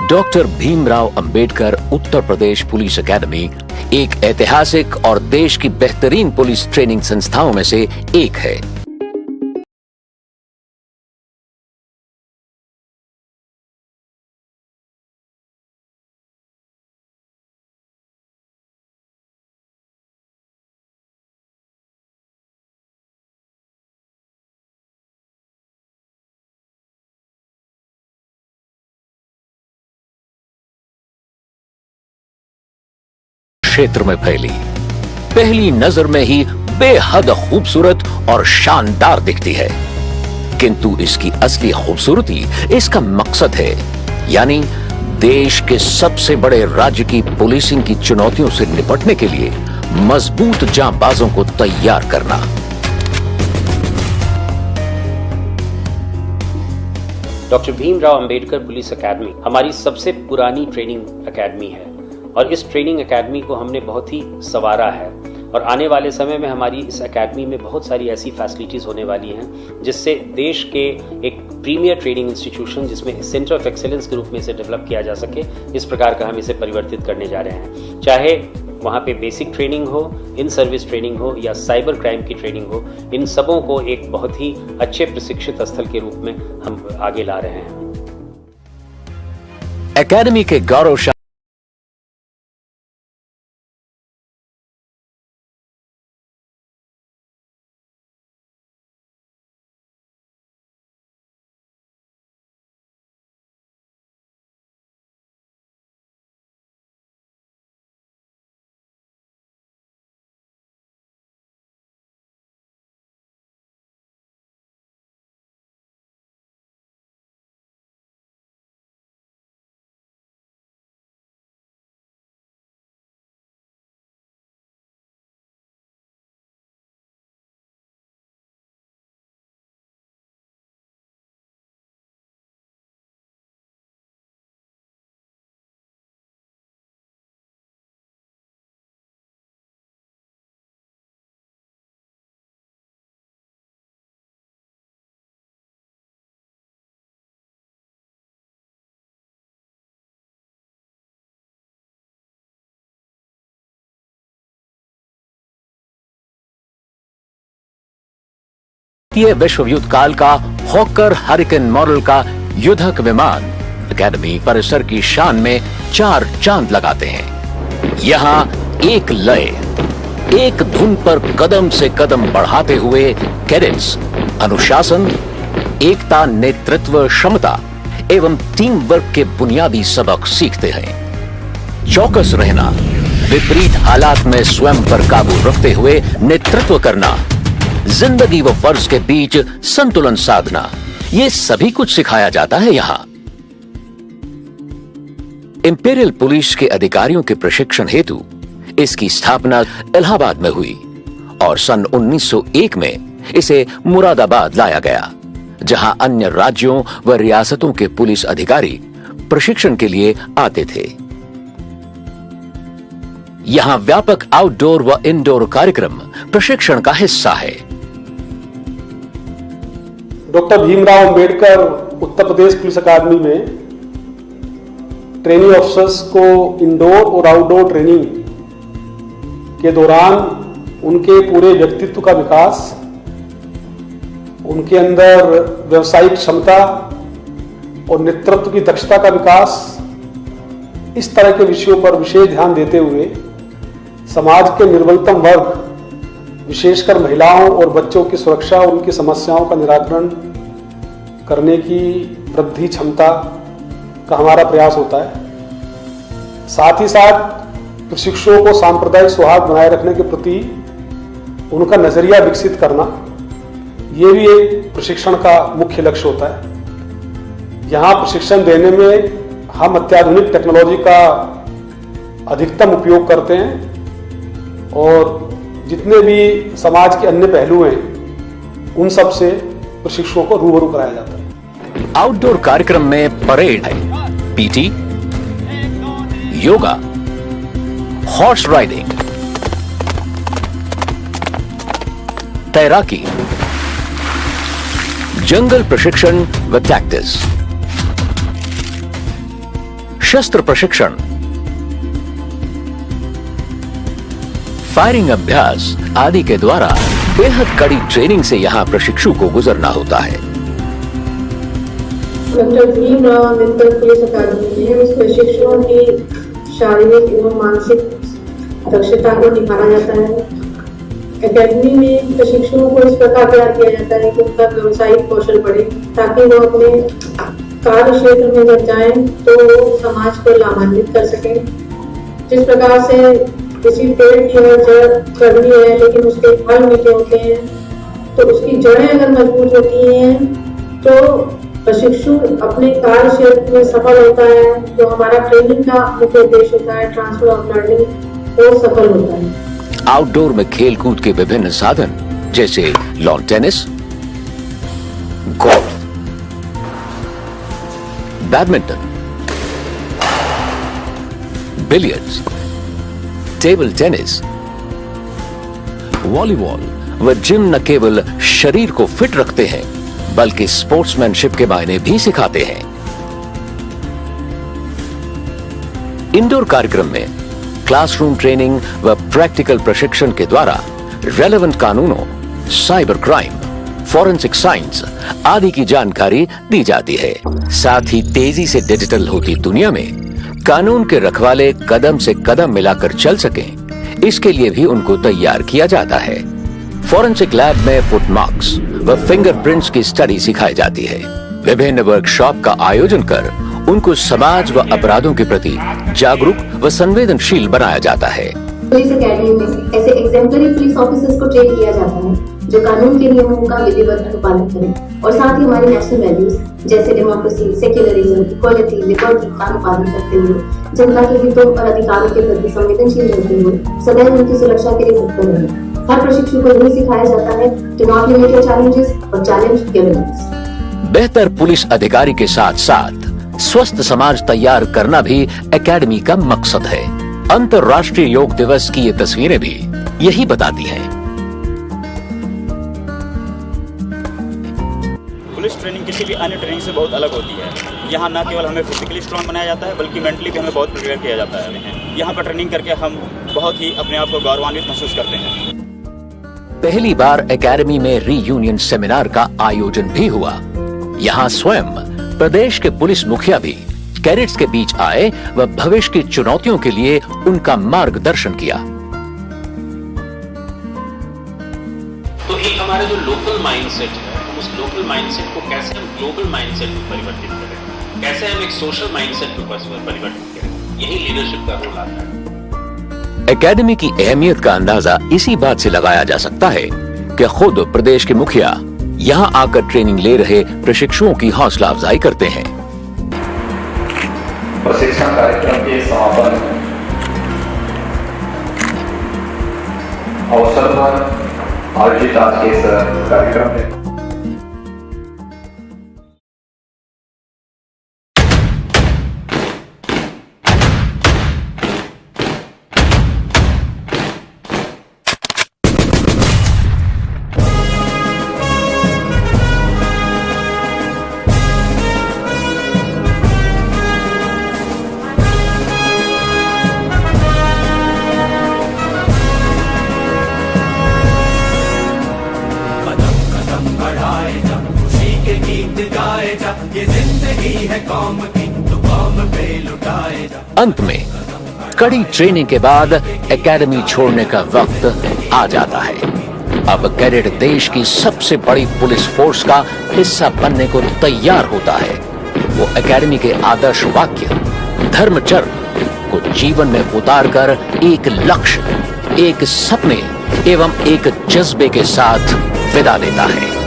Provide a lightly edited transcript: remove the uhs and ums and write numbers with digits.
Doctor Bhimrao Ambedkar Uttar Pradesh police academy एक ऐतिहासिक और देश की बेहतरीन पुलिस ट्रेनिंग संस्थाओं में से एक है। क्षेत्र में फैली, पहली नजर में ही बेहद खूबसूरत और शानदार दिखती है, किंतु इसकी असली खूबसूरती इसका मकसद है, यानी देश के सबसे बड़े राज्य की पुलिसिंग की चुनौतियों से निपटने के लिए मजबूत जांबाजों को तैयार करना। Doctor Bhimrao Ambedkar police academy हमारी सबसे पुरानी ट्रेनिंग एकेडमी है और इस ट्रेनिंग एकेडमी को हमने बहुत ही संवारा है और आने वाले समय में हमारी इस एकेडमी में बहुत सारी ऐसी फैसिलिटीज़ होने वाली हैं जिससे देश के एक प्रीमियर ट्रेनिंग इंस्टीट्यूशन जिसमें सेंटर ऑफ एक्सेलेंस के रूप में इसे डेवलप किया जा सके, इस प्रकार का हम इसे परिवर्तित करने जा रहे हैं। चाहे वहाँ पे बेसिक ट्रेनिंग हो, इन सर्विस ट्रेनिंग हो या साइबर क्राइम की ट्रेनिंग हो, इन सबों को एक बहुत ही अच्छे प्रशिक्षित स्थल के रूप में हम आगे ला रहे हैं। एकेडमी के गौरवशाली विश्व युद्ध काल का हॉकर हरिकेन मॉडल का युद्धक विमान एकेडमी परिसर की शान में 4 चांद लगाते हैं। यहाँ एक लय, एक धुन पर कदम से कदम बढ़ाते हुए कैडेट्स अनुशासन, एकता, नेतृत्व क्षमता एवं टीम वर्क के बुनियादी सबक सीखते हैं। चौकस रहना, विपरीत हालात में स्वयं पर काबू रखते हुए नेतृत्व करना, जिंदगी व फर्ज के बीच संतुलन साधना, ये सभी कुछ सिखाया जाता है यहां। इंपीरियल पुलिस के अधिकारियों के प्रशिक्षण हेतु इसकी स्थापना इलाहाबाद में हुई और सन 1901 में इसे मुरादाबाद लाया गया, जहां अन्य राज्यों व रियासतों के पुलिस अधिकारी प्रशिक्षण के लिए आते थे। यहां व्यापक आउटडोर व इंडोर कार्यक्रम प्रशिक्षण का हिस्सा है। डॉक्टर भीमराव अंबेडकर उत्तर प्रदेश पुलिस अकादमी में ट्रेनिंग ऑफिसर्स को इंडोर और आउटडोर ट्रेनिंग के दौरान उनके पूरे व्यक्तित्व का विकास, उनके अंदर व्यावसायिक क्षमता और नेतृत्व की दक्षता का विकास, इस तरह के विषयों पर विशेष ध्यान देते हुए समाज के निर्बलतम वर्ग, विशेषकर महिलाओं और बच्चों की सुरक्षा और उनकी समस्याओं का निराकरण करने की वृद्धि क्षमता का हमारा प्रयास होता है। साथ ही साथ प्रशिक्षुओं को सांप्रदायिक सौहार्द बनाए रखने के प्रति उनका नजरिया विकसित करना, ये भी एक प्रशिक्षण का मुख्य लक्ष्य होता है। यहाँ प्रशिक्षण देने में हम अत्याधुनिक टेक्नोलॉजी का अधिकतम उपयोग करते हैं और जितने भी समाज के अन्य पहलू हैं उन सब से प्रशिक्षुओं को रूबरू कराया जाता है। आउटडोर कार्यक्रम में परेड है, पीटी, योगा, हॉर्स राइडिंग, तैराकी, जंगल प्रशिक्षण व टैक्टिस, शस्त्र प्रशिक्षण, फायरिंग अभ्यास आदि के द्वारा बेहद कड़ी ट्रेनिंग से यहां प्रशिक्षु को गुजरना होता है। डॉक्टर भीमराव अंबेडकर पुलिस अकादमी में प्रशिक्षुओं की शारीरिक एवं मानसिक दक्षता को निखारा जाता है। अकेडमी में प्रशिक्षुओं को इस प्रकार तैयार किया जाता है कि उनका व्यवसायिक कौशल बढ़े, ताकि वो अपने कार्य क्षेत्र में जब जाएं तो वो समाज को लाभान्वित कर सकें। जिस प्रकार से किसी पेड़ की अगर जड़ कड़वी है लेकिन उसके फल मीठे होते हैं, तो उसकी जड़ें अगर मजबूत होती हैं तो प्रशिक्षु अपने कार्य क्षेत्र में सफल होता है। जो हमारा ट्रेनिंग का मुख्य उद्देश्य होता है, ट्रांसफर ऑफ लर्निंग, वो सफल होता है। आउटडोर में खेल कूद के विभिन्न साधन जैसे lawn tennis, golf, badminton, billiards, table tennis, volleyball व जिम न केवल शरीर को फिट रखते हैं बल्कि स्पोर्ट्समैनशिप के मायने भी सिखाते हैं। इंडोर कार्यक्रम में क्लासरूम ट्रेनिंग व प्रैक्टिकल प्रशिक्षण के द्वारा रेलेवेंट कानूनों, साइबर क्राइम, फॉरेंसिक साइंस आदि की जानकारी दी जाती है। साथ ही तेजी से डिजिटल होती दुनिया में कानून के रखवाले कदम से कदम मिलाकर चल सकें, इसके लिए भी उनको तैयार किया जाता है। फॉरेंसिक लैब में फुटमार्क्स व फिंगरप्रिंट्स की स्टडी सिखाई जाती है। विभिन्न वर्कशॉप का आयोजन कर उनको समाज व अपराधों के प्रति जागरूक व संवेदनशील बनाया जाता है। पुलिस अकेडमी में ऐसे एग्जेम्पलरी पुलिस ऑफिसर्स को ट्रेन किया जाता है जो कानून के नियमों का विधिवत अनुपालन करें और साथ ही हमारी नेशनल वैल्यूज जैसे डेमोक्रेसी, सेक्युलरिज्म, इक्वालिटी, लिबर्टी का अनुपालन करते हुए जनता के हितों और अधिकारों के प्रति संवेदनशील रहते हुए सदैव उनकी सुरक्षा के लिए तत्पर रहें। हर प्रशिक्षु को यही सिखाया जाता है, to not limit your challenges और चैलेंज योर लिमिट्स। बेहतर पुलिस अधिकारी के साथ साथ स्वस्थ समाज तैयार करना भी एकेडमी का मकसद है। अंतर्राष्ट्रीय योग दिवस की ये तस्वीरें भी यही बताती हैं। पुलिस ट्रेनिंग किसी भी अन्य ट्रेनिंग से बहुत अलग होती है। यहाँ न केवल हमें फिजिकली स्ट्रांग बनाया जाता है बल्कि मेंटली भी हमें बहुत प्रिपेयर किया जाता है। यहाँ पर ट्रेनिंग करके हम बहुत ही अपने आप को गौरवान्वित महसूस करते हैं। पहली बार एकेडमी में रीयूनियन सेमिनार का आयोजन भी हुआ। यहाँ स्वयं प्रदेश के पुलिस मुखिया भी कैडेट्स के बीच आए व भविष्य की चुनौतियों के लिए उनका मार्गदर्शन किया। तो एक हमारा जो लोकल माइंडसेट है, उस लोकल माइंडसेट को कैसे हम ग्लोबल माइंडसेट में परिवर्तित करें, कैसे हम एक सोशल माइंडसेट में परिवर्तित करें, यही लीडरशिप का रोल आता है। एकेडमी की अहमियत का अंदाजा इसी बात से लगाया जा सकता है कि खुद प्रदेश के मुखिया यहाँ आकर ट्रेनिंग ले रहे प्रशिक्षुओं की हौसला अफजाई करते हैं। प्रशिक्षण कार्यक्रम के समापन अवसर पर आयोजित आज के इस कार्यक्रम में अंत में कड़ी ट्रेनिंग के बाद एकेडमी छोड़ने का वक्त आ जाता है। अब कैडेट देश की सबसे बड़ी पुलिस फोर्स का हिस्सा बनने को तैयार होता है। वो एकेडमी के आदर्श वाक्य धर्मचर्य को जीवन में उतारकर एक लक्ष्य, एक सपने एवं एक जज्बे के साथ विदा लेता है।